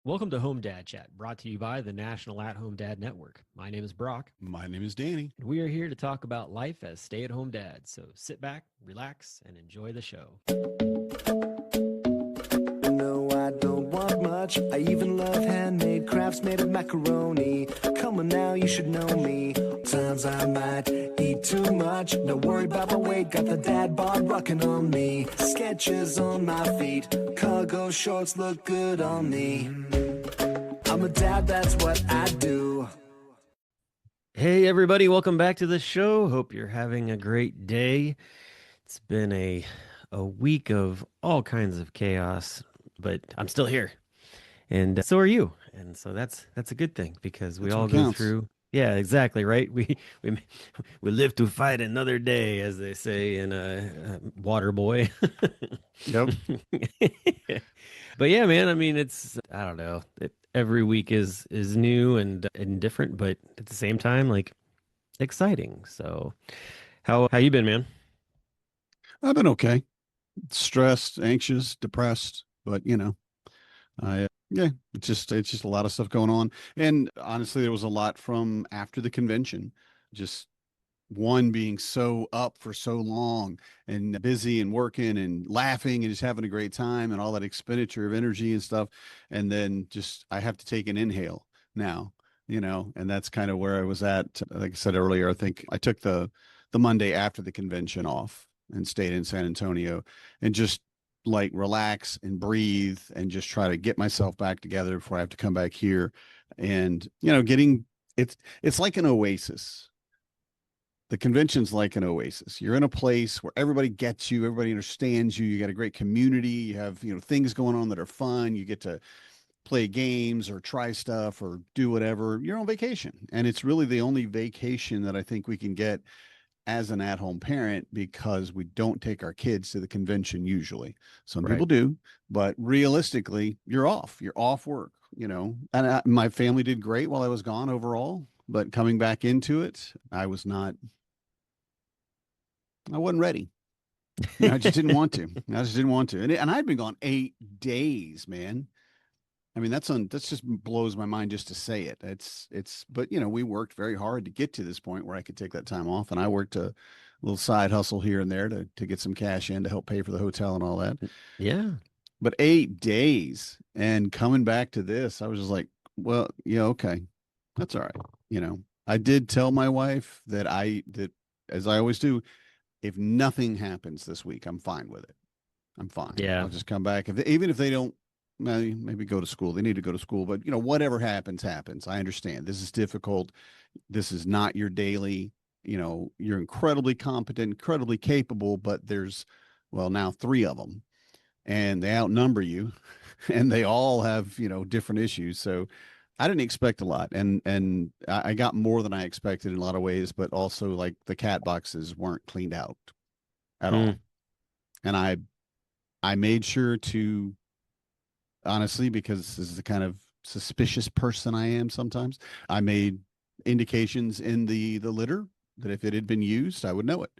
Welcome to Home Dad Chat, brought to you by the National At Home Dad Network. My name is Brock, My name is Danny. and we are here to talk about life as stay at home dads. So sit back, relax, and enjoy the show. No, I don't want much. I even love handmade crafts made of macaroni. Come on now, you should know me. Times I might eat too much. No worry about my weight, got the dad bod rocking on me. Sketches on my feet, cargo shorts look good on me. I'm a dad, that's what I do. Hey, everybody, welcome back to the show. Hope you're having a great day. It's been a week of all kinds of chaos, but I'm still here, and so are you. And so that's a good thing because we That's all what go counts. through. Yeah, exactly, right? We we live to fight another day, as they say in Waterboy. Yep. But yeah, man, I mean, it's I don't know. Every week is new and different, but at the same time, like exciting. So, how you been, man? I've been okay. Stressed, anxious, depressed, but yeah, it's just a lot of stuff going on. And honestly, there was a lot from after the convention. Just one being so up for so long and busy and working and laughing and just having a great time and all that expenditure of energy and stuff. And then just I have to take an inhale now, and that's kind of where I was at. Like I said earlier, I think I took the Monday after the convention off and stayed in San Antonio and just like relax and breathe and just try to get myself back together before I have to come back here. And getting it's like an oasis. The convention's like an oasis. You're in a place where everybody gets you, everybody understands you. You got a great community. You have, things going on that are fun. You get to play games or try stuff or do whatever. You're on vacation. And it's really the only vacation that I think we can get as an at-home parent because we don't take our kids to the convention usually. Some Right. people do, but realistically, you're off. You're off work, And my family did great while I was gone overall, but coming back into it, I wasn't ready. I just didn't want to. I just didn't want to. And I'd been gone 8 days, man. I mean, that's just blows my mind just to say it. But we worked very hard to get to this point where I could take that time off. And I worked a little side hustle here and there to get some cash in to help pay for the hotel and all that. Yeah. But 8 days and coming back to this, I was just like, well, yeah, okay. That's all right. I did tell my wife that as I always do, if nothing happens this week, I'm fine with it. I'm fine. Yeah. I'll just come back. Even if they don't, maybe go to school, they need to go to school. But whatever happens, happens. I understand. This is difficult. This is not your daily. You're incredibly competent, incredibly capable, but there's, well, now three of them, and they outnumber you, and they all have different issues. So I didn't expect a lot, and I got more than I expected in a lot of ways, but also like the cat boxes weren't cleaned out at Mm. all. And I made sure to, honestly, because this is the kind of suspicious person I am sometimes, I made indications in the litter that if it had been used, I would know it.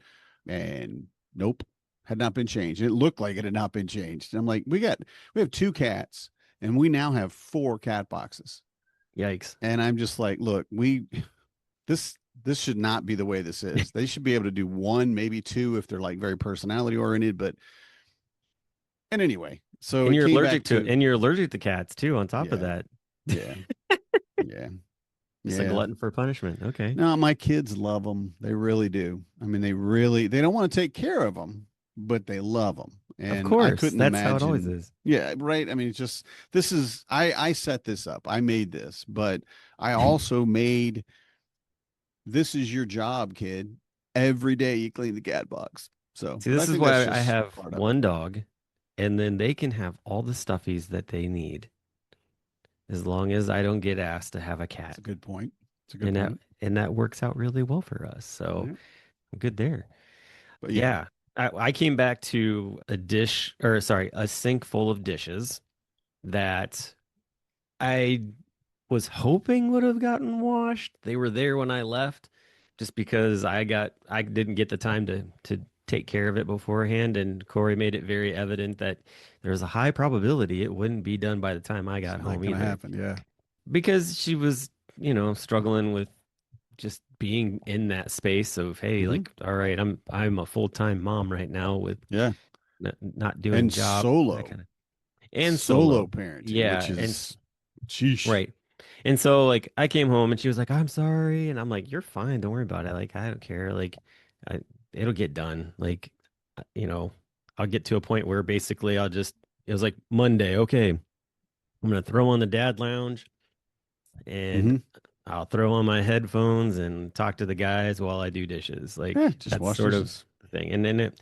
And nope, had not been changed. It looked like it had not been changed. And I'm like, we have two cats and we now have four cat boxes. Yikes. And I'm just like, look, this this should not be the way this is. They should be able to do one, maybe two if they're like very personality oriented. But and anyway, so And it you're came allergic back to to and you're allergic to cats too, on top of yeah, that. yeah, yeah, Just a yeah. glutton for punishment. Okay. No, my kids love them. They really do. I mean, they don't want to take care of them, but they love them. Of And I course. couldn't That's how it always imagine. is. Yeah, right. I mean, it's just I set this up. I made this, but I also made this is your job, kid. Every day you clean the cat box. So, See, but I this is think that's why I just have part of it. one dog, and then they can have all the stuffies that they need as long as I don't get asked to have a It's cat. a good point. It's a good And that point. and that works out really well for us. So Yeah. good there. But yeah, Yeah. I came back to a dish, or sorry, a sink full of dishes that I was hoping would have gotten washed. They were there when I left, just because I didn't get the time to take care of it beforehand. And Corey made it very evident that there's a high probability it wouldn't be done by the time I It's got not home gonna either, happen. Yeah. because she was, struggling with just being in that space of, hey, Hmm. like, all right, I'm a full-time mom right now with Yeah. not doing And job, that kind of, and solo solo. parenting, which Yeah, and is, sheesh. right. And so like I came home and she was like, "I'm sorry." And I'm like, "You're fine. Don't worry about it. Like I don't care. Like I, it'll get done. Like you know, I'll get to a point where basically it was like Monday, okay, I'm gonna throw on the dad lounge and Hmm. I'll throw on my headphones and talk to the guys while I do dishes. Yeah. Like Just that's wash sort of dishes. the thing. And then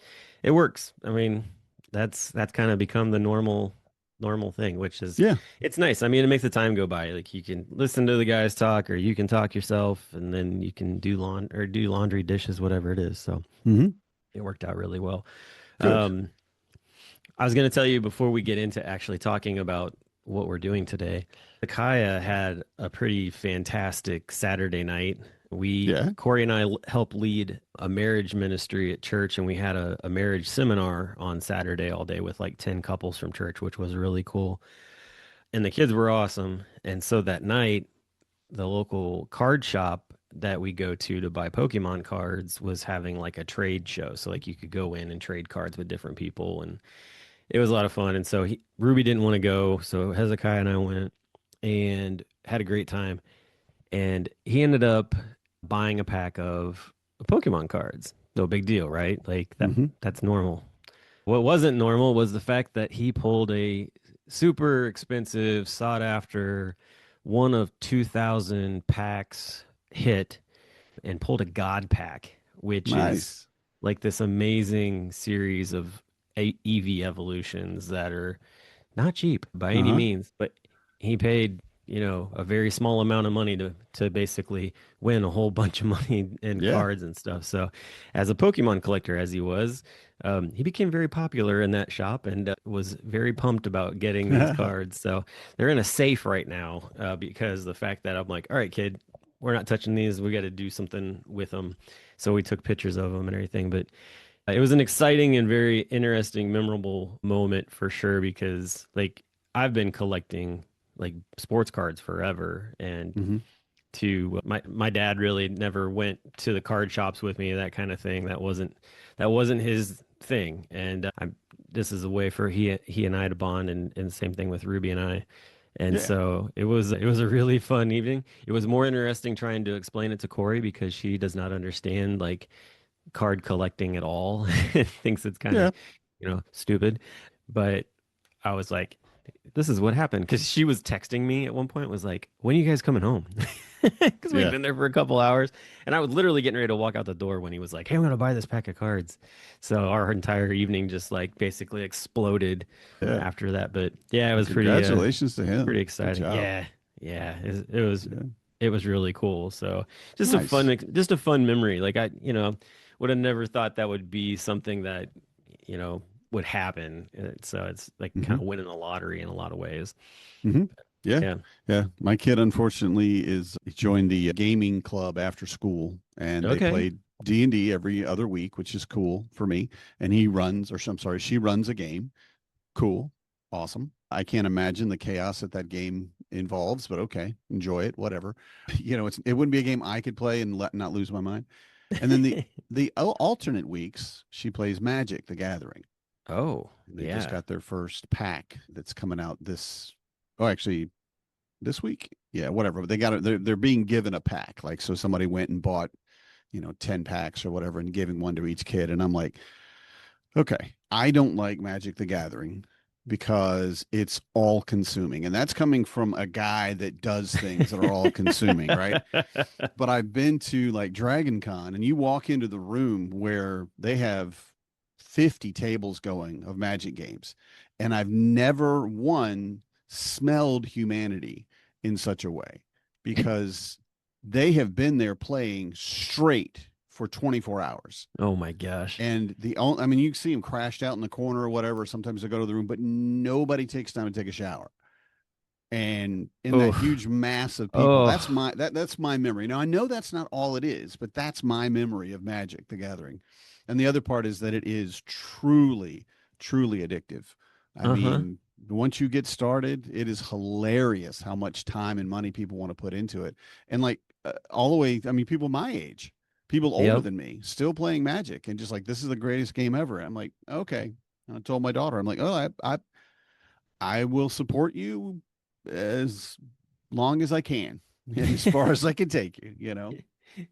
it works. I mean, that's kind of become the normal thing, which is Yeah. it's nice. I mean, it makes the time go by. Like you can listen to the guys talk or you can talk yourself and then you can do laundry, dishes, whatever it is. So Hmm. it worked out really well. Good. Um, I was going to tell you before we get into actually talking about what we're doing today. Kaya had a pretty fantastic Saturday night. Yeah. Corey and I helped lead a marriage ministry at church, and we had a marriage seminar on Saturday all day with like 10 couples from church, which was really cool. And the kids were awesome. And so that night, the local card shop that we go to buy Pokemon cards was having like a trade show. So like you could go in and trade cards with different people, and it was a lot of fun. And so Ruby didn't want to go, so Hezekiah and I went and had a great time. And he ended up buying a pack of Pokemon cards. No big deal, right? Like Hmm. that's normal. What wasn't normal was the fact that he pulled a super expensive, sought after, one of 2,000 packs hit and pulled a God pack, which is Nice. like this amazing series of EV evolutions that are not cheap by any Uh-huh. means, but he paid, a very small amount of money to basically win a whole bunch of money in Yeah. cards and stuff. So, as a Pokemon collector as he was, he became very popular in that shop and was very pumped about getting these cards. So they're in a safe right now because the fact that I'm like, all right, kid, we're not touching these. We got to do something with them. So we took pictures of them and everything, but it was an exciting and very interesting, memorable moment for sure because like I've been collecting like sports cards forever and Hmm. to my dad really never went to the card shops with me, that kind of thing. That wasn't his thing. And this is a way for he and I to bond, and same thing with Ruby and I. And Yeah. so it was a really fun evening. It was more interesting trying to explain it to Corey because she does not understand like card collecting at all. Thinks it's kind of, Yeah. stupid. But I was like, this is what happened. Because she was texting me at one point, was like, when are you guys coming home? Because we'd Yeah. been there for a couple hours. And I was literally getting ready to walk out the door when he was like, hey, I'm going to buy this pack of cards. So our entire evening just like basically exploded Yeah. after that. But yeah, it Well, was pretty, congratulations to him. pretty Good exciting. job. Yeah. Yeah. It was Yeah. it was really cool. So Nice. just a fun memory. Like I, would have never thought that would be something that, would happen. So it's like kind Hmm. of winning the lottery in a lot of ways. Hmm. Yeah. Yeah. Yeah. My kid, unfortunately, is he joined the gaming club after school, and they Okay. played D&D every other week, which is cool for me. And he runs, or I'm sorry, she runs a game. Cool. Awesome. I can't imagine the chaos that that game involves, but okay, enjoy it, whatever. It wouldn't be a game I could play and not lose my mind. And then the alternate weeks, she plays Magic: The Gathering. Oh, And they just yeah. got their first pack that's coming out actually this week. Yeah, whatever. But they got it. They're being given a pack. Like, so somebody went and bought, 10 packs or whatever and giving one to each kid. And I'm like, okay, I don't like Magic: The Gathering because it's all consuming. And that's coming from a guy that does things that are all consuming, right? But I've been to like Dragon Con, and you walk into the room where they have 50 tables going of Magic games. And I've never one smelled humanity in such a way, because they have been there playing straight for 24 hours. Oh my gosh. And I mean, you see them crashed out in the corner or whatever. Sometimes they go to the room, but nobody takes time to take a shower. And in that Oh, huge mass of people, oh, that's my memory. Now I know that's not all it is, but that's my memory of Magic the Gathering. And the other part is that it is truly, truly addictive. I uh-huh. mean, once you get started, it is hilarious how much time and money people want to put into it. And like all the way, I mean, people my age, people older Yep. than me, still playing Magic and just like, this is the greatest game ever. I'm like, okay. And I told my daughter, I'm like, oh, I will support you as long as I can and as far as I can take you, you know.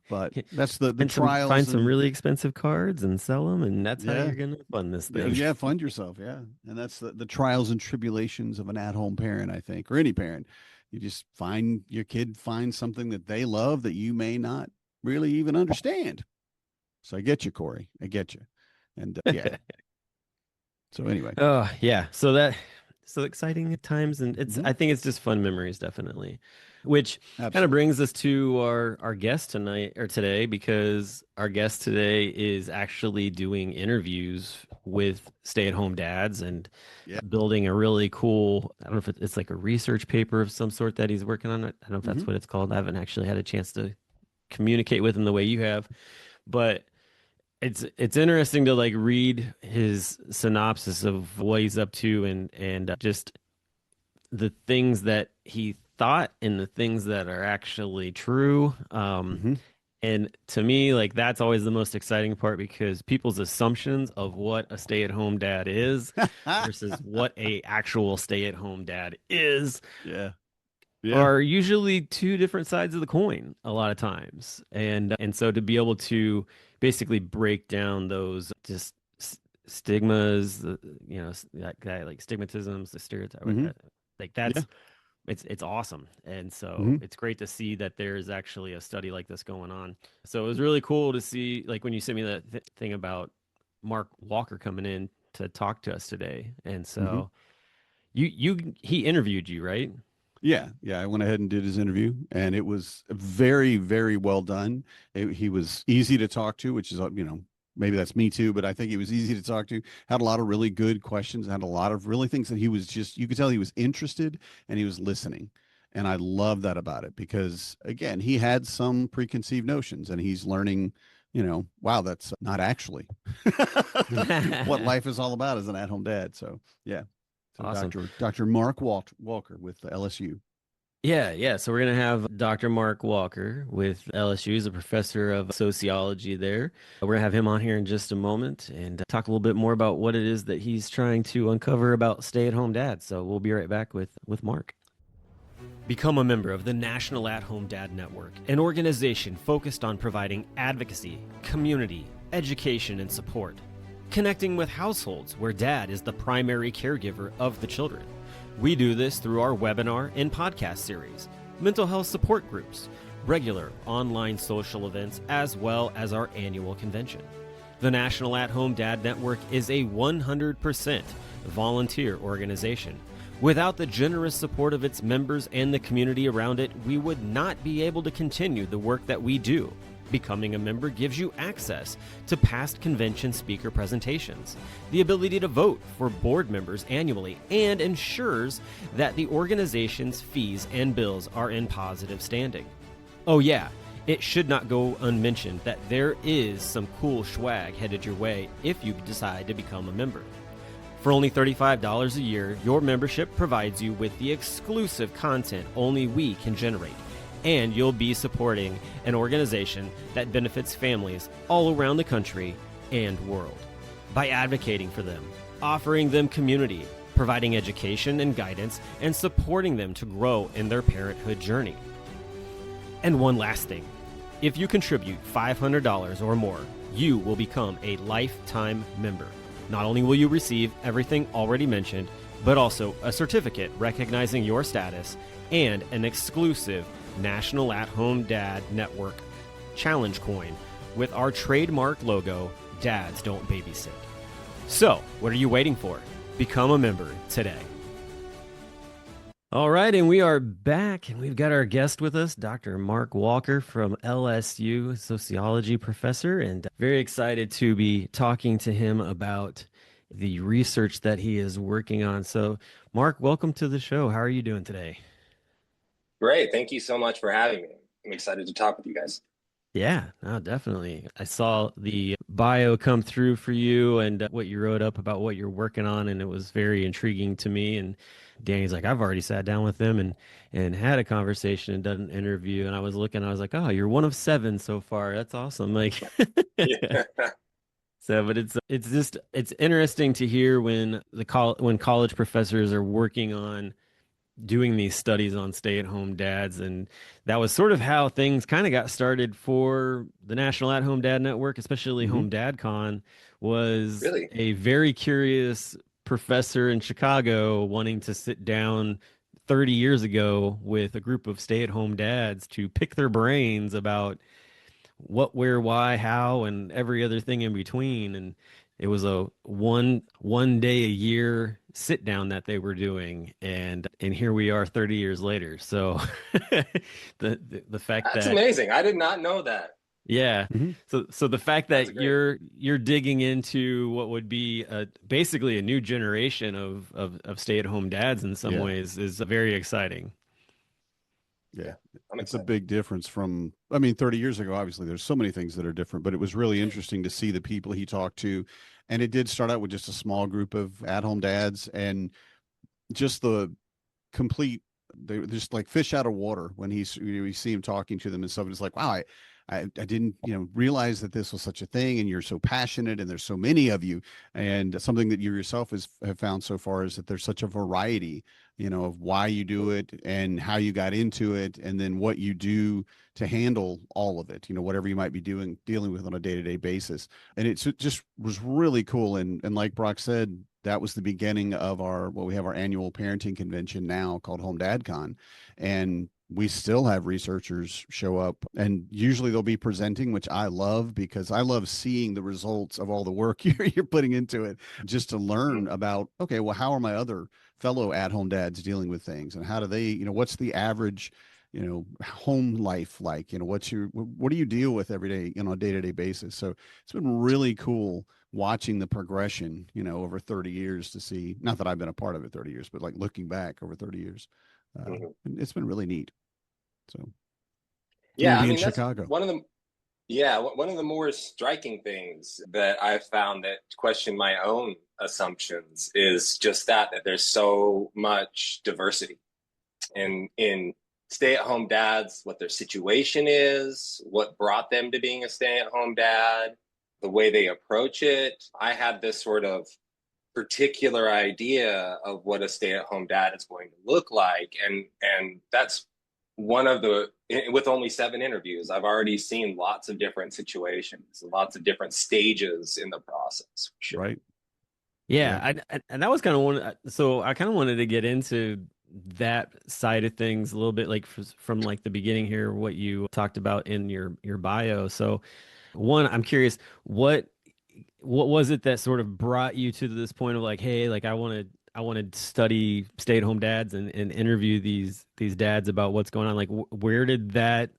But that's the Find trials some and really expensive cards and sell them, and that's how yeah, you're gonna fund this yeah, thing. yeah, fund yourself, yeah. And that's the trials and tribulations of an at-home parent, I think, or any parent. You just find your kid finds something that they love that you may not really even understand. So I get you, Corey. I get you. And yeah. So anyway, Oh, yeah. So exciting times, and mhm, I think it's just fun memories, definitely. Which kind of absolutely. brings us to our guest tonight or today, because our guest today is actually doing interviews with stay-at-home dads and Yeah. building a really cool, I don't know if it's like a research paper of some sort that he's working on. I don't know if Hmm. that's what it's called. I haven't actually had a chance to communicate with him the way you have, but it's interesting to like read his synopsis of what he's up to, and just the things that he thought and the things that are actually true. Hmm. And to me, like that's always the most exciting part, because people's assumptions of what a stay-at-home dad is versus what a actual stay-at-home dad is Yeah. Yeah. are usually two different sides of the coin a lot of times. And so to be able to basically break down those just stigmas, that like stigmatisms, the stereotype, Hmm. like Yeah. that's it's awesome. And so Hmm. it's great to see that there's actually a study like this going on. So it was really cool to see, like when you sent me that thing about Mark Walker coming in to talk to us today. And Hmm. so he interviewed you, right? Yeah, yeah. I went ahead and did his interview, and it was very, very well done. He was easy to talk to, which is, maybe that's me too, but I think he was easy to talk to. Had a lot of really good questions, had a lot of really things that he was just, you could tell he was interested and he was listening. And I love that about it because, again, he had some preconceived notions and he's learning, wow, that's not actually what life is all about as an at home dad. So, yeah. So Awesome. Dr. Mark Walker with the LSU. Yeah, yeah. So we're gonna have Dr. Mark Walker with LSU. He's a professor of sociology there. We're gonna have him on here in just a moment and talk a little bit more about what it is that he's trying to uncover about stay-at-home dads. So we'll be right back with Mark. Become a member of the National At-Home Dad Network, an organization focused on providing advocacy, community, education, and support, connecting with households where dad is the primary caregiver of the children. We do this through our webinar and podcast series, mental health support groups, regular online social events, as well as our annual convention. The National At Home Dad Network is a 100% volunteer organization. Without the generous support of its members and the community around it, we would not be able to continue the work that we do. Becoming a member gives you access to past convention speaker presentations, the ability to vote for board members annually, and ensures that the organization's fees and bills are in positive standing. Oh, yeah, it should not go unmentioned that there is some cool swag headed your way if you decide to become a member. For only $35 a year, your membership provides you with the exclusive content only we can generate, and you'll be supporting an organization that benefits families all around the country and world. By advocating for them, offering them community, providing education and guidance, and supporting them to grow in their parenthood journey. And one last thing, if you contribute $500 or more, you will become a lifetime member. Not only will you receive everything already mentioned, but also a certificate recognizing your status and an exclusive National At Home Dad Network challenge coin with our trademark logo, Dads Don't Babysit. So, what are you waiting for? Become a member today. All right, and we are back, and we've got our guest with us, Dr. Mark Walker from LSU, sociology professor, and very excited to be talking to him about the research that he is working on. So, Mark, welcome to the show. How are you doing today? Great. Thank you so much for having me. I'm excited to talk with you guys. Yeah, no, definitely. I saw the bio come through for you and what you wrote up about what you're working on, and it was very intriguing to me. And Danny's like, I've already sat down with them and had a conversation and done an interview. And I was looking, I was like, oh, you're one of seven so far. That's awesome. Like, Yeah. so, but it's just it's interesting to hear when when college professors are working on doing these studies on stay-at-home dads, and that was sort of how things kind of got started for the National At-Home Dad Network, especially Hmm. Home Dad Con. Was Really? a very curious professor in Chicago wanting to sit down 30 years ago with a group of stay-at-home dads to pick their brains about what, where, why, how, and every other thing in between. And it was a one day a year sit down that they were doing, and here we are 30 years later. So the fact That's that amazing. I did not know that. yeah, Hmm. so the fact That's that great. you're digging into what would be basically a new generation of stay-at-home dads in some Yeah. ways is very exciting. Yeah. Yeah, I'm It's a excited. big difference from, I mean, 30 years ago, obviously, there's so many things that are different, but it was really interesting to see the people he talked to. And it did start out with just a small group of at home dads and just the complete, they were just like fish out of water when you see him talking to them and stuff. And it's like, wow, I didn't, realize that this was such a thing, and you're so passionate, and there's so many of you. And something that you yourself have found so far is that there's such a variety, of why you do it and how you got into it, and then what you do to handle all of it, whatever you might be dealing with on a day-to-day basis. And it just was really cool. And like Brock said, that was the beginning of what we have our annual parenting convention now called Home Dad Con. And we still have researchers show up, and usually they'll be presenting, which I love because I love seeing the results of all the work you're putting into it, just to learn Mhm. about, okay, well, how are my other fellow at-home dads dealing with things, and how do they, what's the average, home life like, what do you deal with every day, a day-to-day basis. So it's been really cool watching the progression, over 30 years, to see, not that I've been a part of it 30 years, but like looking back over 30 years. Mhm. It's been really neat. So it's going to Yeah, I be in mean that's Chicago. one of the yeah, one of the more striking things that I've found that question my own assumptions is just that there's so much diversity in stay-at-home dads, what their situation is, what brought them to being a stay-at-home dad, the way they approach it. I had this sort of particular idea of what a stay-at-home dad is going to look like, and that's one of the with only 7 interviews, I've already seen lots of different situations, lots of different stages in the process, for sure. Right. Yeah, Yeah. and that was kind of one. So I kind of wanted to get into that side of things a little bit, like from like the beginning here, what you talked about in your bio. So one, I'm curious, what was it that sort of brought you to this point of like, hey, like I want to study stay-at-home dads and interview these dads about what's going on. Like, where did that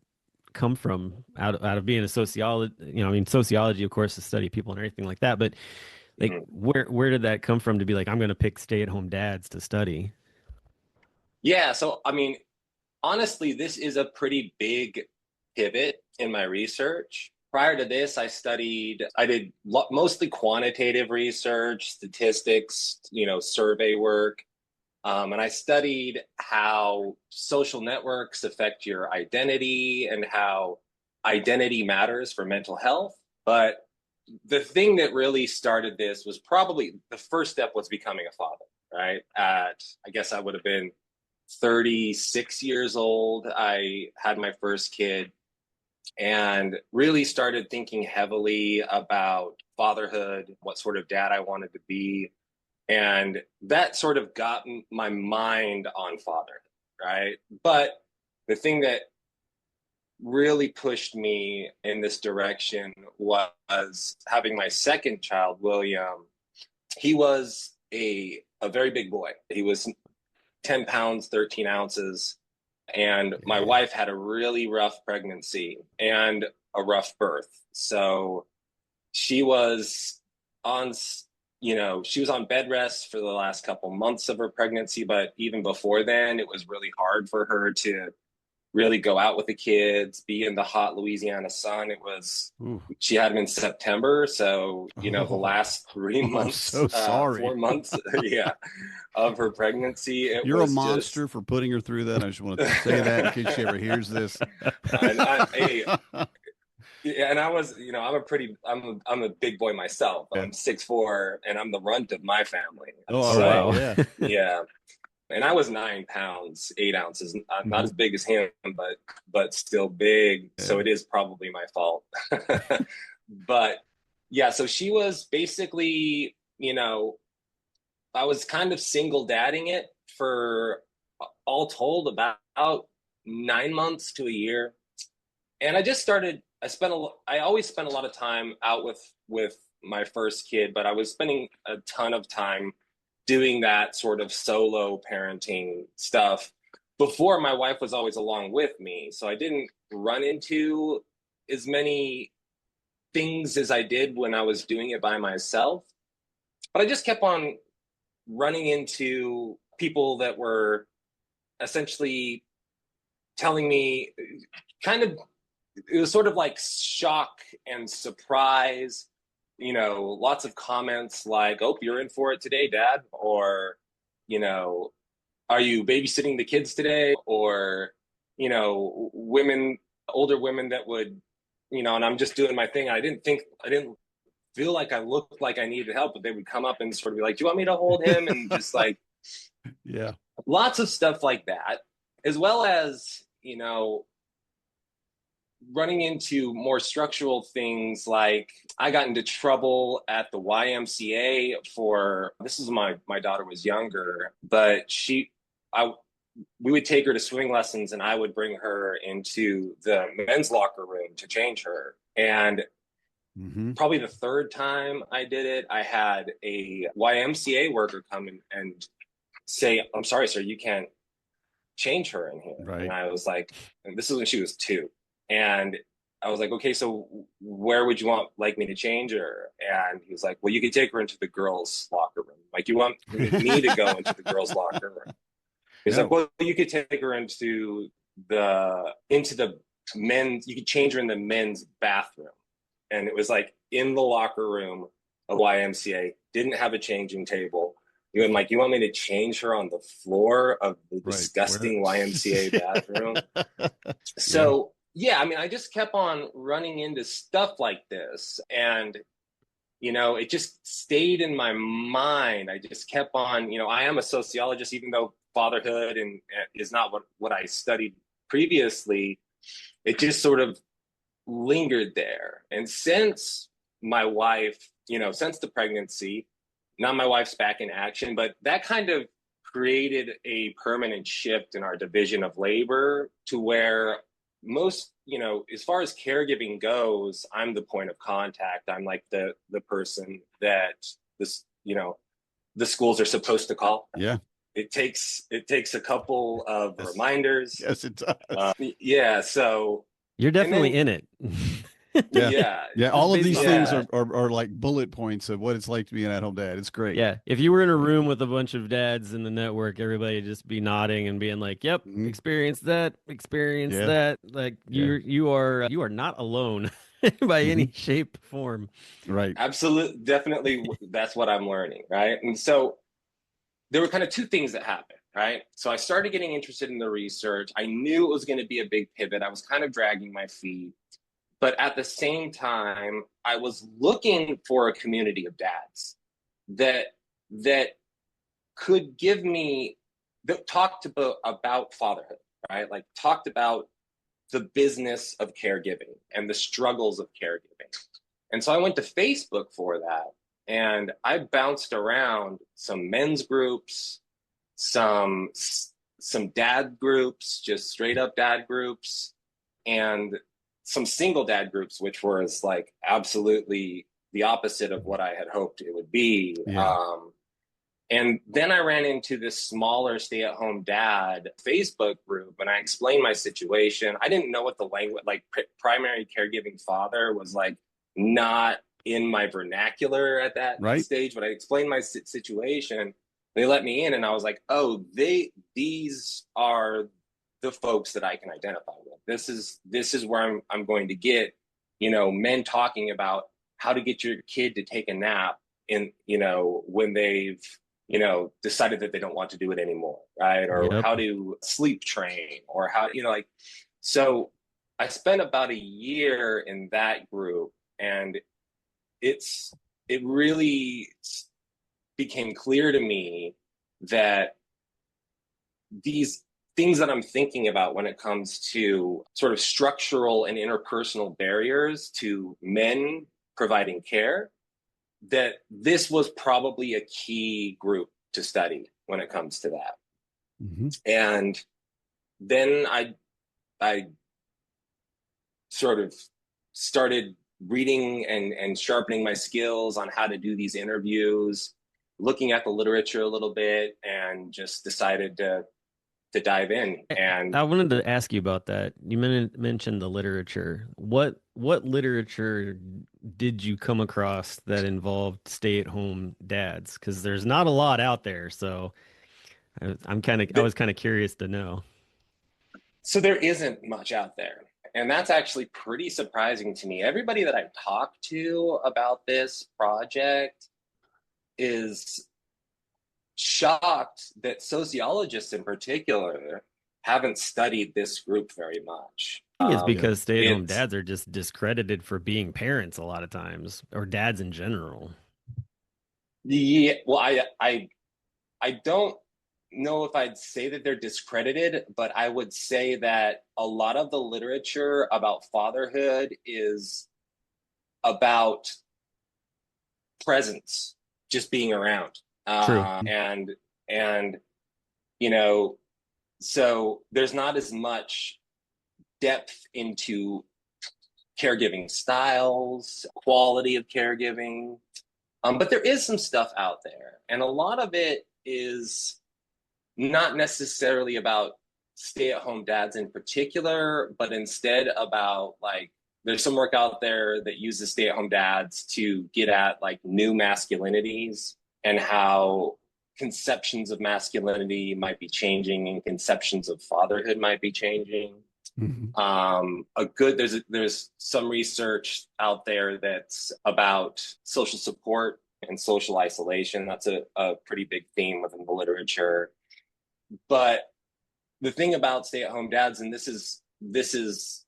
come from? Out of being a sociologist, I mean, sociology, of course, to study people and everything like that, but like Mhm. where did that come from to be like I'm going to pick stay-at-home dads to study? Yeah, so I mean, honestly, this is a pretty big pivot in my research. Prior to this, I did mostly quantitative research, statistics, survey work. And I studied how social networks affect your identity and how identity matters for mental health. But the thing that really started this was probably the first step was becoming a father, right? I guess I would have been 36 years old. I had my first kid and really started thinking heavily about fatherhood, what sort of dad I wanted to be. And that sort of got my mind on fatherhood, right? But the thing that really pushed me in this direction was having my second child, William. He was a very big boy. He was 10 pounds, 13 ounces. And my Yeah. wife had a really rough pregnancy and a rough birth. So she was on she was on bed rest for the last couple months of her pregnancy, but even before then, it was really hard for her to really go out with the kids, be in the hot Louisiana sun. Ooh. She had them in September. So, the last 3 months, so sorry. 4 months, yeah, of her pregnancy, You're a monster for putting her through that. I just want to say that in case she ever hears this. Hey, yeah, and I was, I'm a big boy myself. Yeah. I'm 6'4", and I'm the runt of my family. Oh, so, wow. Yeah. Yeah. And I was 9 pounds, 8 ounces. I'm not as big as him, but still big. Yeah. So it is probably my fault. But yeah, so she was basically, I was kind of single dadding it for all told about 9 months to a year. And I always spent a lot of time out with my first kid, but I was spending a ton of time doing that sort of solo parenting stuff before my wife was always along with me. So I didn't run into as many things as I did when I was doing it by myself. But I just kept on running into people that were essentially telling me it was sort of like shock and surprise. Lots of comments like, "Oh, you're in for it today, Dad," or, "Are you babysitting the kids today?" Or, older women that would, and I'm just doing my thing. I didn't feel like I looked like I needed help, but they would come up and sort of be like, "Do you want me to hold him?" And just like, yeah, lots of stuff like that, as well as, running into more structural things. Like, I got into trouble at the YMCA this is my daughter was younger, but we would take her to swimming lessons, and I would bring her into the men's locker room to change her. And probably the third time I did it, I had a YMCA worker come in and say, "I'm sorry, sir, you can't change her in here." Right. And I was like, and this is when she was 2. And I was like, "Okay, so where would you like me to change her?" And he was like, "Well, you could take her into the girls' locker room. Like, you want me to go into the girls' locker room?" He's like, "Well, you could take her into the men's, you could change her in the men's bathroom." And it was like in the locker room of YMCA, didn't have a changing table. You want me to change her on the floor of the disgusting YMCA bathroom? So, yeah, I just kept on running into stuff like this. And, it just stayed in my mind. I just kept on, I am a sociologist, even though fatherhood is not what I studied previously. It just sort of lingered there. And since my wife, since the pregnancy, now my wife's back in action, but that kind of created a permanent shift in our division of labor to where most, as far as caregiving goes, I'm the point of contact. I'm like the person that the schools are supposed to call. Yeah. It takes a couple of reminders. Yes, it does. Yeah. So you're definitely in it. Yeah. All of these things are like bullet points of what it's like to be an at-home dad. It's great. Yeah. If you were in a room with a bunch of dads in the network, everybody would just be nodding and being like, "Yep, experience that. Like, you are not alone by any shape, form." Right. Absolutely. Definitely. That's what I'm learning. Right. And so there were kind of two things that happened. Right. So I started getting interested in the research. I knew it was going to be a big pivot. I was kind of dragging my feet. But at the same time, I was looking for a community of dads that could give me, that talked about fatherhood, right? Like, talked about the business of caregiving and the struggles of caregiving. And so I went to Facebook for that, and I bounced around some men's groups, some dad groups, just straight up dad groups, and some single dad groups, which was like absolutely the opposite of what I had hoped it would be. Yeah. And then I ran into this smaller stay-at-home dad Facebook group, and I explained my situation. I didn't know what the language, like primary caregiving father, was like not in my vernacular at that Right. stage, but I explained my situation. They let me in, and I was like, "Oh, these are the folks that I can identify with. This is where I'm going to get, men talking about how to get your kid to take a nap in, when they've, decided that they don't want to do it anymore, right? Or Yep. how to sleep train, or how, so I spent about a year in that group, and it really became clear to me that these things that I'm thinking about when it comes to sort of structural and interpersonal barriers to men providing care, that this was probably a key group to study when it comes to that. Mm-hmm. And then I sort of started reading and sharpening my skills on how to do these interviews, looking at the literature a little bit, and just decided to dive in. And I wanted to ask you about that. You mentioned the literature. What literature did you come across that involved stay-at-home dads? Because there's not a lot out there, so I th- was kind of curious to know. so there isn't much out there. And that's actually pretty surprising to me. Everybody that I've talked to about this project is shocked that sociologists in particular haven't studied this group very much. I think it's because stay-at-home It's dads are just discredited for being parents a lot of times, or dads in general. yeah, well, I don't know if I'd say that they're discredited, but I would say that a lot of the literature about fatherhood is about presence, just being around, True. and you know, so there's not as much depth into caregiving styles, quality of caregiving, but there is some stuff out there, and a lot of it is not necessarily about stay-at-home dads in particular, but instead about like there's some work out there that uses stay-at-home dads to get at like new masculinities and how conceptions of masculinity might be changing and conceptions of fatherhood might be changing. Mm-hmm. There's some research out there that's about social support and social isolation. That's a pretty big theme within the literature. But the thing about stay-at-home dads, and this is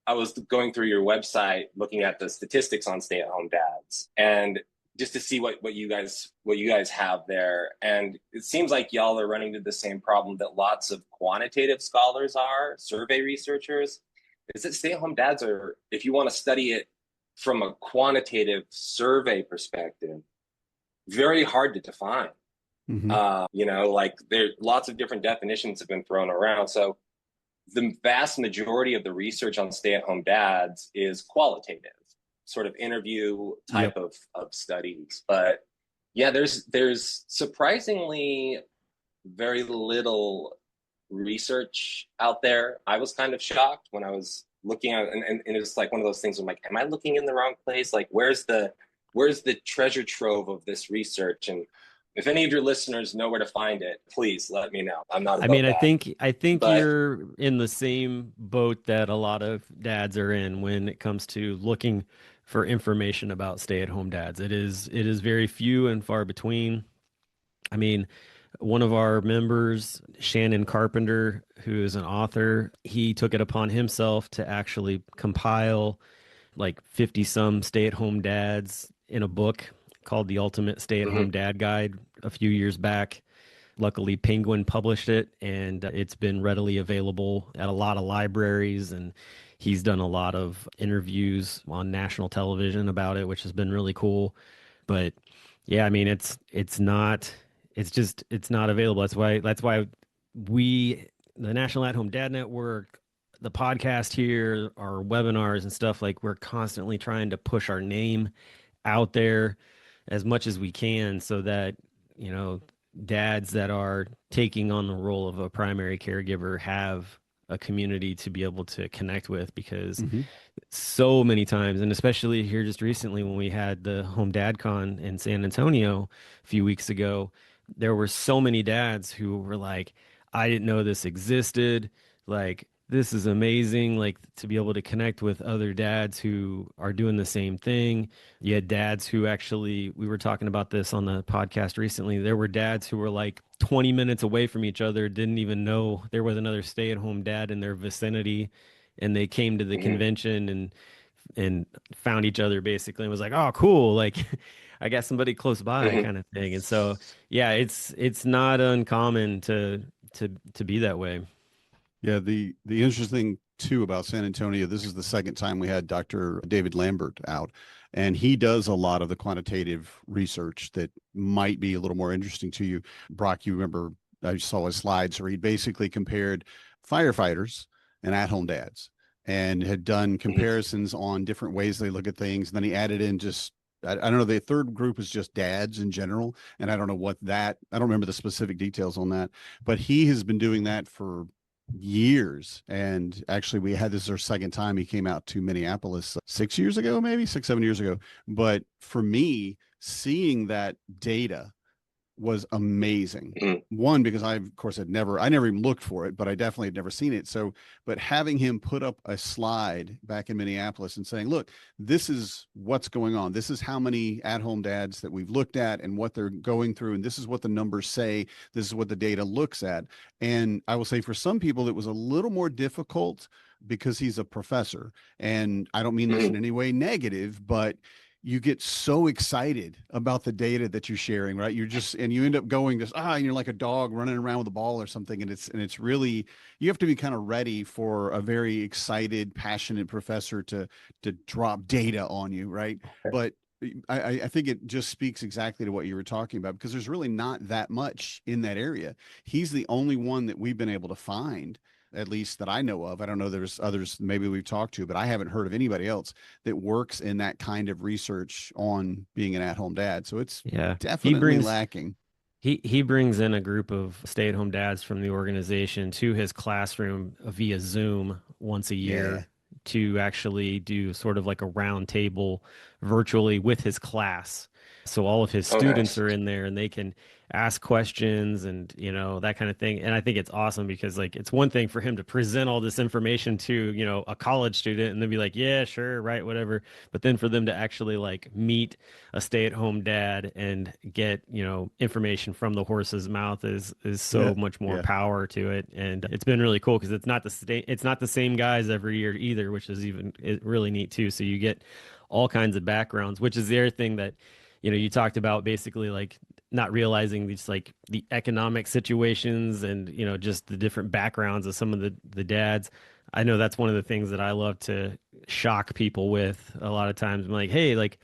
I was going through your website looking at the statistics on stay-at-home dads, and just to see what you guys have there. And it seems like y'all are running into the same problem that lots of quantitative scholars are, survey researchers, is that stay-at-home dads are, if you want to study it from a quantitative survey perspective, very hard to define. Mm-hmm. Like there lots of different definitions have been thrown around. So the vast majority of the research on stay-at-home dads is qualitative, sort of interview type Yep. of studies. But yeah, there's surprisingly very little research out there. I was kind of shocked when I was looking at, and it's like one of those things. I'm like, am I looking in the wrong place? Like, where's the treasure trove of this research? And if any of your listeners know where to find it, please let me know. I'm not I mean, above that. I think But you're in the same boat that a lot of dads are in when it comes to looking for information about stay-at-home dads. It is very few and far between. I mean, one of our members, Shannon Carpenter, who is an author, he took it upon himself to actually compile like 50 some stay-at-home dads in a book called The Ultimate Stay-at-Home mhm. Dad Guide a few years back. Luckily, Penguin published it, and it's been readily available at a lot of libraries. And he's done a lot of interviews on national television about it, which has been really cool. But yeah, I mean, it's not available. That's why we, the National At Home Dad Network, the podcast here, our webinars and stuff, like we're constantly trying to push our name out there as much as we can so that, you know, dads that are taking on the role of a primary caregiver have a community to be able to connect with, because Hmm. so many times, and especially here just recently when we had the Home Dad Con in San Antonio a few weeks ago, there were so many dads who were like, I didn't know this existed. Like, this is amazing. Like, to be able to connect with other dads who are doing the same thing. You had dads who actually, we were talking about this on the podcast recently. There were dads who were like 20 minutes away from each other, didn't even know there was another stay-at-home dad in their vicinity, and they came to the Hmm. convention and found each other basically and was like, oh, cool, like I got somebody close by Hmm. kind of thing. And so yeah, it's not uncommon to be that way. Yeah, the interesting too about San Antonio, this is the second time we had Dr. David Lambert out, and he does a lot of the quantitative research that might be a little more interesting to you. Brock, you remember I saw his slides where he basically compared firefighters and at-home dads and had done Hmm. comparisons on different ways they look at things. And then he added in just I don't know. The third group is just dads in general, and I don't know I don't remember the specific details on that, but he has been doing that for years. And actually, we had this is our second time he came out to Minneapolis 6 years ago, maybe 6, 7 years ago. But for me, seeing that data was amazing. Hmm. One, because of course, I never even looked for it, but I definitely had never seen it. So, but having him put up a slide back in Minneapolis and saying, look, this is what's going on. This is how many at home dads that we've looked at and what they're going through. And this is what the numbers say. This is what the data looks at. And I will say for some people, it was a little more difficult because he's a professor. And I don't mean this in Hmm. any way negative, but you get so excited about the data that you're sharing, right? You're just, and you end up going just, and you're like a dog running around with a ball or something. And it's really, you have to be kind of ready for a very excited, passionate professor to drop data on you, right? But I think it just speaks exactly to what you were talking about, because there's really not that much in that area. He's the only one that we've been able to find, at least that I know of. I don't know, there's others maybe we've talked to, but I haven't heard of anybody else that works in that kind of research on being an at-home dad. So it's Yeah, he definitely brings lacking. he brings in a group of stay-at-home dads from the organization to his classroom via Zoom once a Yeah. year to actually do sort of like a round table virtually with his class. So all of his Oh, students nice. are in there and they can ask questions and that kind of thing. And I think it's awesome because like it's one thing for him to present all this information to, a college student and then be like, yeah, sure, right, whatever. But then for them to actually like meet a stay-at-home dad and get information from the horse's mouth is Yeah. so much more Yeah. power to it. And it's been really cool because it's not the same guys every year either, which is really neat too. So you get all kinds of backgrounds, which is the other thing that you talked about, basically like not realizing these like the economic situations and just the different backgrounds of some of the dads. I know that's one of the things that I love to shock people with a lot of times. I'm like, hey, like,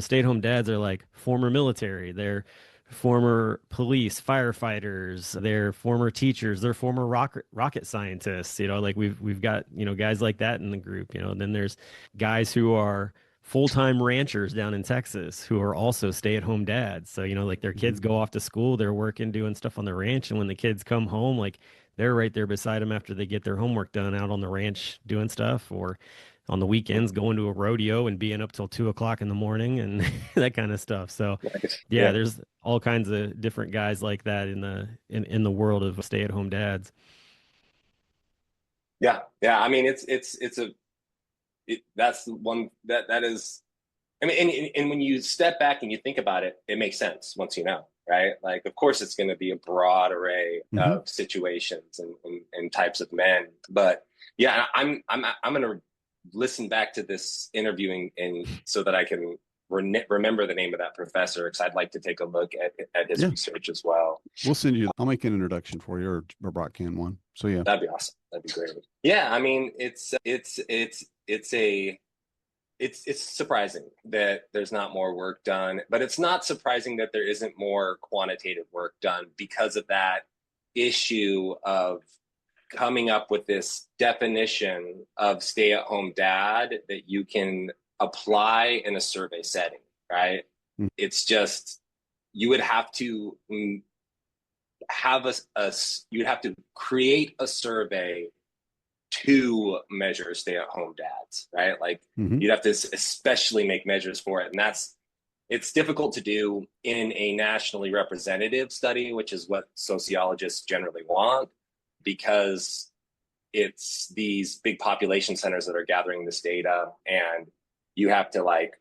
stay-at-home dads are like former military. They're former police, firefighters, they're former teachers, they're former rocket scientists. Like we've got, guys like that in the group, and then there's guys who are full-time ranchers down in Texas who are also stay-at-home dads. So, like their kids Mhm. go off to school, they're working, doing stuff on the ranch, and when the kids come home, like they're right there beside them after they get their homework done out on the ranch doing stuff, or on the weekends going to a rodeo and being up till 2 o'clock in the morning and that kind of stuff. So Nice. yeah, Yeah. there's all kinds of different guys like that in the world of stay-at-home dads. Yeah. Yeah. I mean, that's the one that is, I mean, and when you step back and you think about it, it makes sense once you know, right? Like, of course, it's going to be a broad array Mhm. of situations and types of men. But yeah, I'm going to listen back to this interviewing and so that I can remember the name of that professor because I'd like to take a look at his Yeah. research as well. We'll send you, I'll make an introduction for you, or Brock can one. So yeah. That'd be awesome. That'd be great. Yeah, I mean, it's surprising that there's not more work done, but it's not surprising that there isn't more quantitative work done because of that issue of coming up with this definition of stay-at-home dad that you can apply in a survey setting, right? Mm. It's just you would have to have you'd have to create a survey to measure stay-at-home dads, right? Like Mhm. you'd have to especially make measures for it, and it's difficult to do in a nationally representative study, which is what sociologists generally want, because it's these big population centers that are gathering this data, and you have to like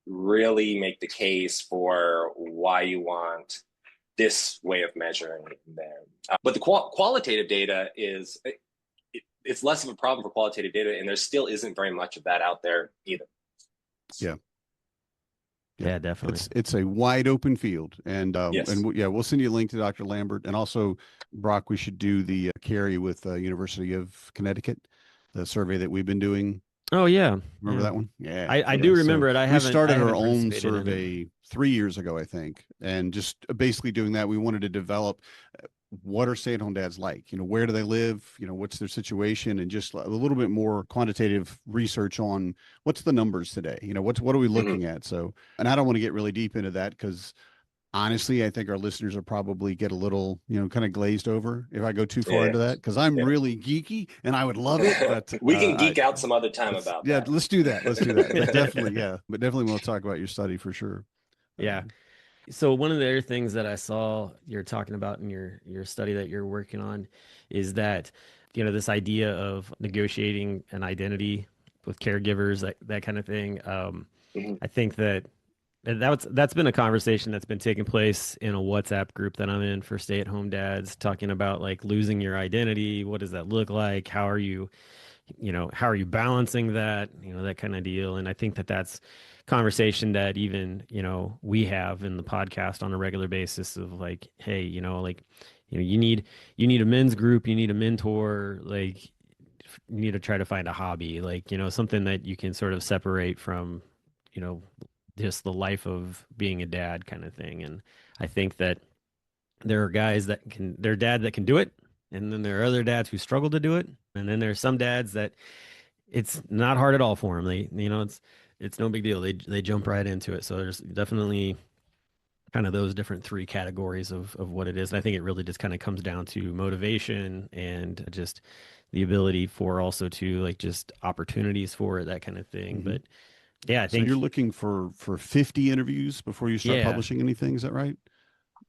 really make the case for why you want this way of measuring it there. But the qualitative data is it's less of a problem for qualitative data, and there still isn't very much of that out there either. Yeah. Yeah, definitely. It's a wide open field, and Yes. yeah, we'll send you a link to Dr. Lambert, and also Brock. We should do the carry with University of Connecticut, the survey that we've been doing. Oh yeah. Remember Yeah. that one? Yeah, I yeah. do So remember it. we I started our haven't own participated in it. survey 3 years ago, I think, and just basically doing that. We wanted to develop what are stay-at-home dads like? Where do they live? What's their situation? And just a little bit more quantitative research on what's the numbers today? What are we looking at? So, and I don't want to get really deep into that because honestly, I think our listeners will probably get a little, kind of glazed over if I go too far Yeah. into that because I'm Yeah. really geeky and I would love it, but we can geek out some other time about yeah, that. let's do that. Let's do that. But definitely, yeah, but definitely we'll talk about your study for sure. Yeah. So one of the other things that I saw you're talking about in your study that you're working on is that, this idea of negotiating an identity with caregivers, that kind of thing. Mhm. I think that's been a conversation that's been taking place in a WhatsApp group that I'm in for stay-at-home dads, talking about like losing your identity. What does that look like? How are you balancing that, that kind of deal. And I think that that's conversation that even, we have in the podcast on a regular basis of like, hey, you need a men's group, you need a mentor, like you need to try to find a hobby, like, something that you can sort of separate from, you know, just the life of being a dad kind of thing. And I think that there are guys they're dad that can do it. And then there are other dads who struggle to do it. And then there's some dads that it's not hard at all for them. It's no big deal. They jump right into it. So there's definitely kind of those different three categories of what it is. And I think it really just kind of comes down to motivation and just the ability for also to like just opportunities for it, that kind of thing. Mhm. But yeah, I So think you're looking for 50 interviews before you start yeah. publishing anything, is that right?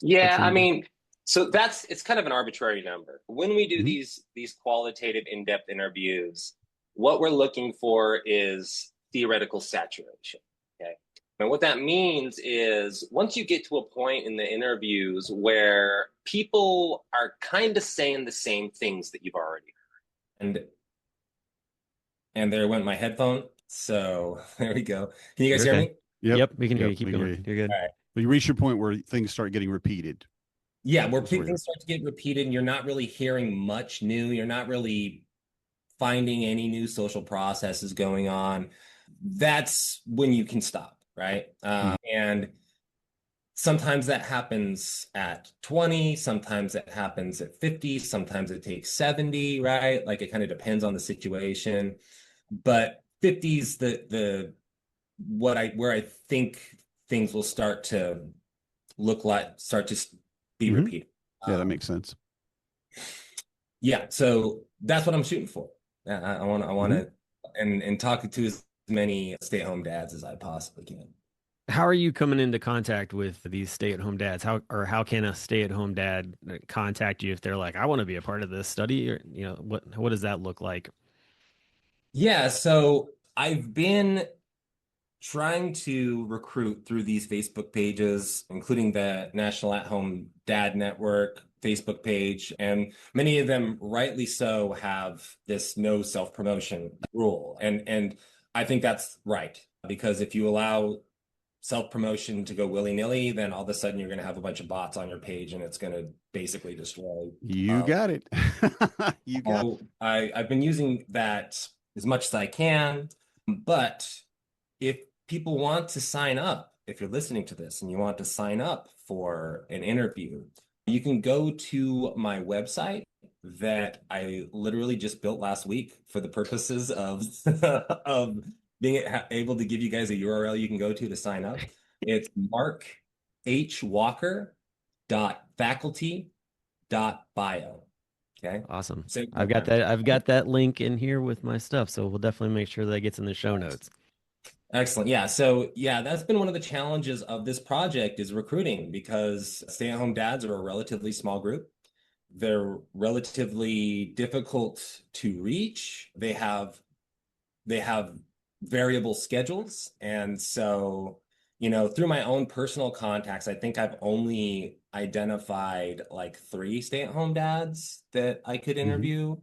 Yeah, That's your I number? mean, so it's kind of an arbitrary number. When we do Mhm. these qualitative in-depth interviews, what we're looking for is theoretical saturation. Okay. And what that means is once you get to a point in the interviews where people are kind of saying the same things that you've already heard. And there went my headphone. So there we go. Can you guys You're hear okay. me? Yep. Yep, we can hear Yep. you. Keep We hear going. you. You're good. All right. But you reach your point where things start getting repeated. Yeah, where Is where things start to get repeated and you're not really hearing much new. You're not really finding any new social processes going on. That's when you can stop, right? Mhm. And sometimes that happens at 20, sometimes it happens at 50, sometimes it takes 70, right? Like it kind of depends on the situation. But 50's the where I think things will start to start to be Mhm. repeated. Yeah, that makes sense. Yeah, so that's what I'm shooting for. I want Mhm. to and talk to as many stay-at-home dads as I possibly can. How are you coming into contact with these stay-at-home dads? How can a stay-at-home dad contact you if they're like, I want to be a part of this study? Or, what does that look like? Yeah, so I've been trying to recruit through these Facebook pages, including the National At Home Dad Network Facebook page. And many of them, rightly so, have this no self-promotion rule. And I think that's right, because if you allow self-promotion to go willy-nilly, then all of a sudden you're going to have a bunch of bots on your page and it's going to basically destroy. You got it. You got it. So I've been using that as much as I can, but if people want to sign up, if you're listening to this and you want to sign up for an interview, you can go to my website that I literally just built last week for the purposes of of being able to give you guys a URL you can go to sign up. It's markhwalker.faculty.bio. Okay. Awesome. Same I've got program. that. I've got that link in here with my stuff, so we'll definitely make sure that gets in the show notes. Excellent. Yeah. So yeah, that's been one of the challenges of this project is recruiting because stay-at-home dads are a relatively small group. They're relatively difficult to reach. They have variable schedules. And so, through my own personal contacts, I think I've only identified like 3 stay-at-home dads that I could Mhm. interview.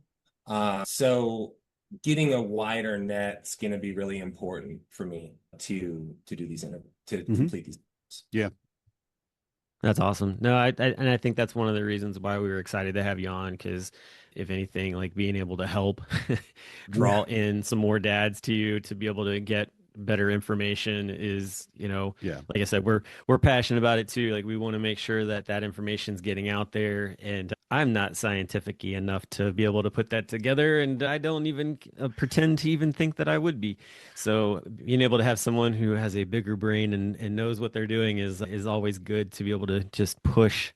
So getting a wider net's going to be really important for me to do these interviews, to Mhm. complete these. Yeah. That's awesome. No, and I think that's one of the reasons why we were excited to have you on, because if anything, like being able to help Yeah. draw in some more dads to you to be able to get better information is, Yeah. like I said, we're passionate about it too. Like we want to make sure that that information's getting out there, and I'm not scientific enough to be able to put that together, and I don't even pretend to even think that I would be. So being able to have someone who has a bigger brain and knows what they're doing is always good to be able to just push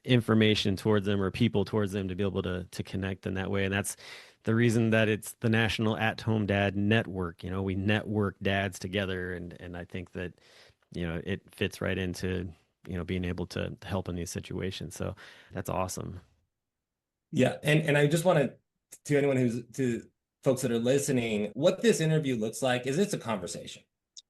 information towards them or people towards them to be able to connect in that way. And that's the reason that it's the National At Home Dad Network. We network dads together, and I think that it fits right into being able to help in these situations. So that's awesome. Yeah, and I just want to anyone who's to folks that are listening, what this interview looks like is it's a conversation,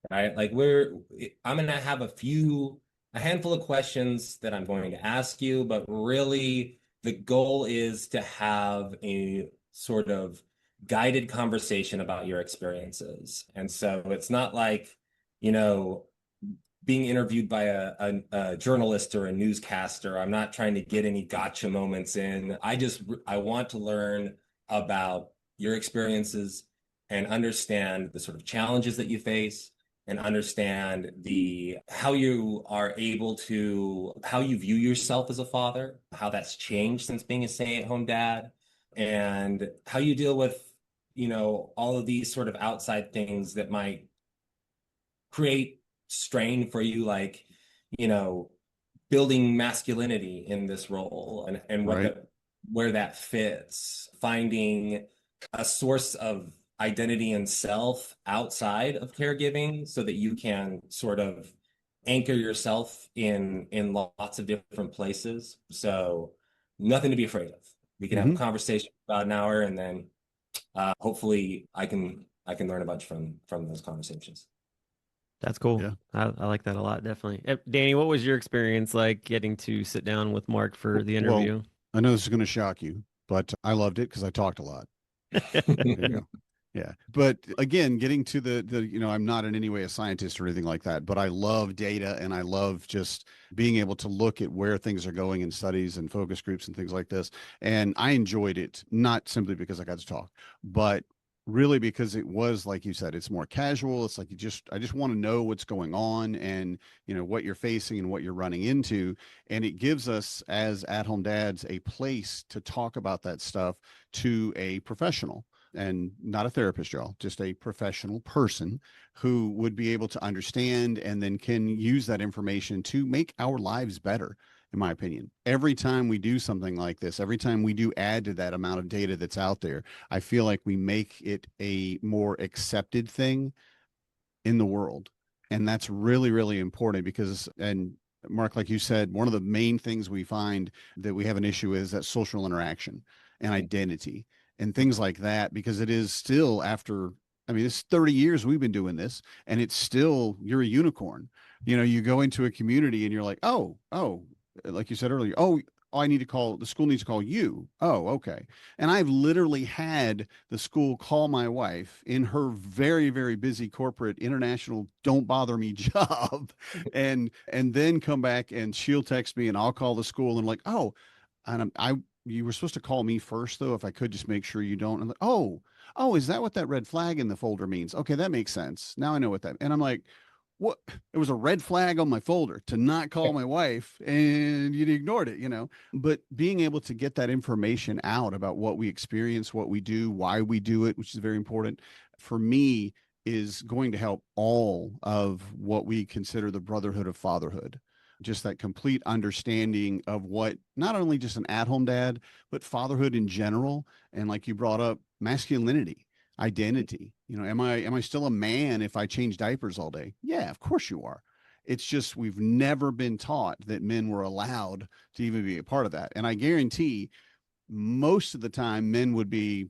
right? Like I'm gonna have a handful of questions that I'm going to ask you, but really the goal is to have a sort of guided conversation about your experiences. And so it's not like, you know, being interviewed by a journalist or a newscaster. I'm not trying to get any gotcha moments in. I want to learn about your experiences and understand the sort of challenges that you face and understand the how you are able to how you view yourself as a father, how that's changed since being a stay-at-home dad, and how you deal with, all of these sort of outside things that might create strain for you, like, you know, building masculinity in this role and Right. where that fits, finding a source of identity and self outside of caregiving so that you can sort of anchor yourself in lots of different places. So nothing to be afraid of. We can have a Hmm. conversation for about an hour, and then hopefully I can learn a bunch from those conversations. That's cool. Yeah. I like that a lot, definitely. Danny, what was your experience like getting to sit down with Mark for the Well, interview? I know this is going to shock you, but I loved it because I talked a lot. There you go. Yeah. But again, getting to I'm not in any way a scientist or anything like that, but I love data and I love just being able to look at where things are going in studies and focus groups and things like this. And I enjoyed it, not simply because I got to talk, but really because it was, like you said, it's more casual. It's like I just want to know what's going on and, what you're facing and what you're running into. And it gives us as at-home dads a place to talk about that stuff to a professional and not a therapist, y'all, just a professional person who would be able to understand and then can use that information to make our lives better, in my opinion. Every time we do something like this, every time we do add to that amount of data that's out there, I feel like we make it a more accepted thing in the world. And that's really, really important because, and Mark, like you said, one of the main things we find that we have an issue is that social interaction and identity and things like that, because it is still after, I mean, it's 30 years we've been doing this and it's still, you're a unicorn. You go into a community and you're like, oh, like you said earlier, I need to call, the school needs to call you. Oh, okay. And I've literally had the school call my wife in her very, very busy corporate international don't bother me job and then come back and she'll text me and I'll call the school and like, oh, and you were supposed to call me first though, if I could just make sure you don't. And like, oh, is that what that red flag in the folder means? Okay, that makes sense. Now I know what that, and I'm like, what? It was a red flag on my folder to not call my wife and you ignored it. But being able to get that information out about what we experience, what we do, why we do it, which is very important for me, is going to help all of what we consider the brotherhood of fatherhood. just that complete understanding of what not only just an at-home dad, but fatherhood in general. And like you brought up, masculinity, identity. You know, am I still a man if I change diapers all day? Yeah, of course you are. It's just we've never been taught that men were allowed to even be a part of that. And I guarantee most of the time men would be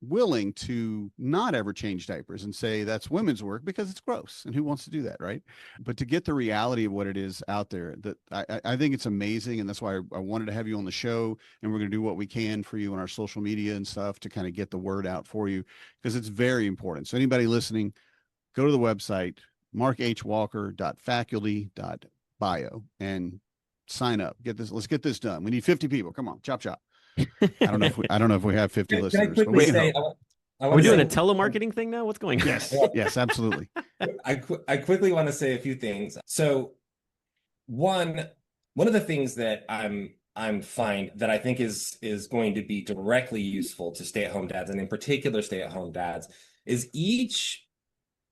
willing to not ever change diapers and say that's women's work because it's gross and who wants to do that, right? But to get the reality of what it is out there, that I think it's amazing, and that's why I wanted to have you on the show, and we're going to do what we can for you on our social media and stuff to kind of get the word out for you, because it's very important. So anybody listening, go to the website markhwalker.faculty.bio and sign up. Get this. Let's get this done. We need 50 people. Come on, chop chop. I don't know if we have 50 Can I listeners, but quickly we say, hope. I Are want we to doing a say, telemarketing thing now? What's going on? Yes, yes, absolutely. I quickly want to say a few things. So one of the things that I'm find that I think is going to be directly useful to stay-at-home dads, and in particular stay-at-home dads, is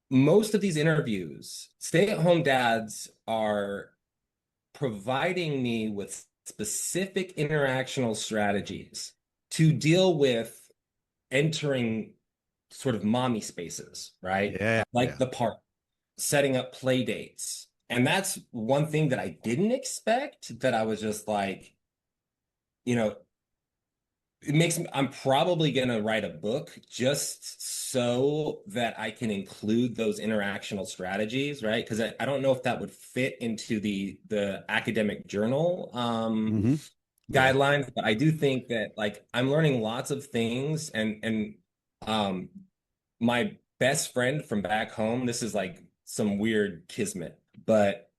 most of these interviews, stay-at-home dads are providing me with specific interactional strategies to deal with entering sort of mommy spaces, right? Yeah, Like yeah. the park, setting up play dates. And that's one thing that I didn't expect, that I was just like, you know, I'm probably going to write a book just so that I can include those interactional strategies, right? Because I don't know if that would fit into the academic journal Mm-hmm. Yeah. guidelines, but I do think that like I'm learning lots of things, and um my best friend from back home, this is like some weird kismet, but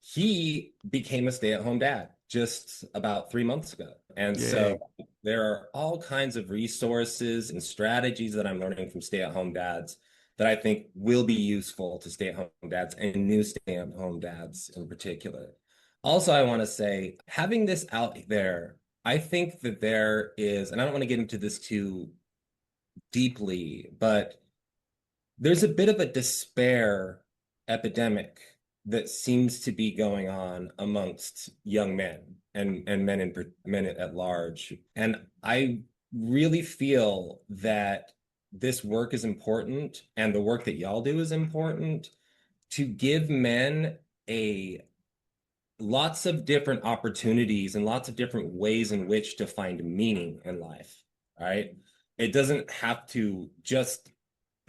he became a stay-at-home dad just about 3 months ago. And Yay. so there are all kinds of resources and strategies that I'm learning from stay-at-home dads that I think will be useful to stay-at-home dads and new stay-at-home dads in particular. Also, I want to say, having this out there, I think that there is, and I don't want to get into this too deeply, but there's a bit of a despair epidemic that seems to be going on amongst young men and men at large. And I really feel that this work is important, and the work that y'all do is important, to give men a lots of different opportunities and lots of different ways in which to find meaning in life, right? It doesn't have to just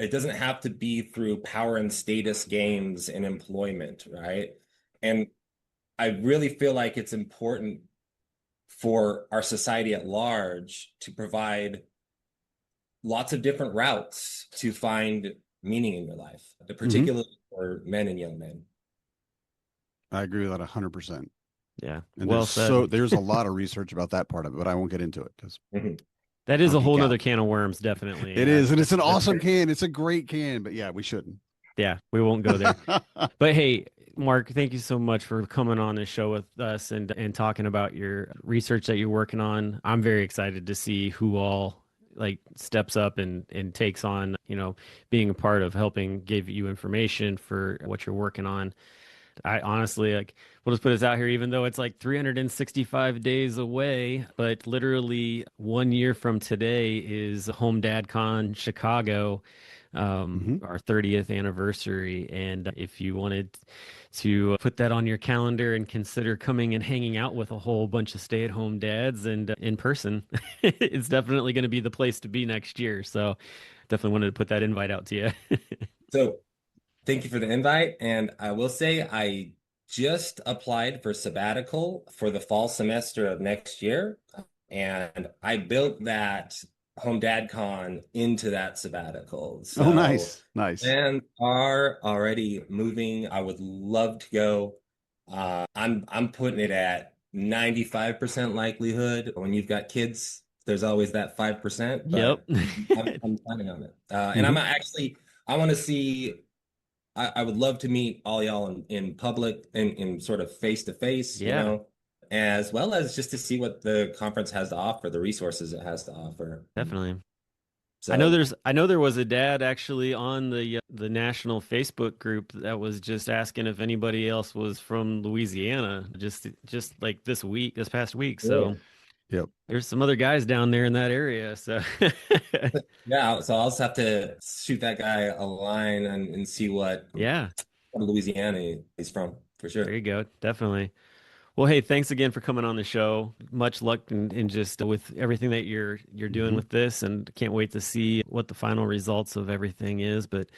it doesn't have to be through power and status games and employment, right? And I really feel like it's important for our society at large to provide lots of different routes to find meaning in your life, particularly for men and young men. I agree with that 100%. Yeah. And Well said. there's a lot of research about that part of it, but I won't get into it because That is I'll a whole geek nother out. can of worms, definitely. It is, and it's an awesome can. It's a great can, but yeah, we shouldn't. Yeah, we won't go there. But hey, Mark, thank you so much for coming on the show with us and talking about your research that you're working on. I'm very excited to see who all like steps up and takes on, being a part of helping give you information for what you're working on. I honestly, like, we'll just put this out here, even though it's like 365 days away, but literally 1 year from today is Home Dad Con Chicago, our 30th anniversary. And if you wanted to put that on your calendar and consider coming and hanging out with a whole bunch of stay-at-home dads and in person, it's definitely going to be the place to be next year. So definitely wanted to put that invite out to you. So thank you for the invite. And I will say I just applied for sabbatical for the fall semester of next year. And I built that Home Dad Con into that sabbatical. Oh, So nice. plans are already moving. I would love to go. I'm putting it at 95% likelihood. When you've got kids, there's always that 5%, Yep. but I'm planning on it. And I'm actually, I want to see, I would love to meet all y'all in public, in sort of face to face, Yeah. as well as just to see what the conference has to offer, the resources it has to offer. Definitely. So I know there was a dad actually on the national Facebook group that was just asking if anybody else was from Louisiana just like this past week. So cool. Yep. there's some other guys down there in that area. So Yeah, so I'll just have to shoot that guy a line and see what yeah, Louisiana he's from for there sure. you go. Definitely. Well, hey, thanks again for coming on the show. Much luck in just with everything that you're doing Hmm. with this, and can't wait to see what the final results of everything is. But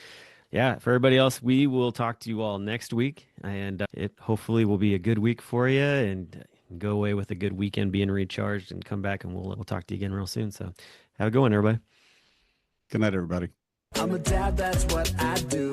yeah, for everybody else, we will talk to you all next week, and it hopefully will be a good week for you, and go away with a good weekend, being recharged, and come back, and we'll talk to you again real soon. So have a good one, everybody. Good night, everybody. I'm a dad, that's what I do.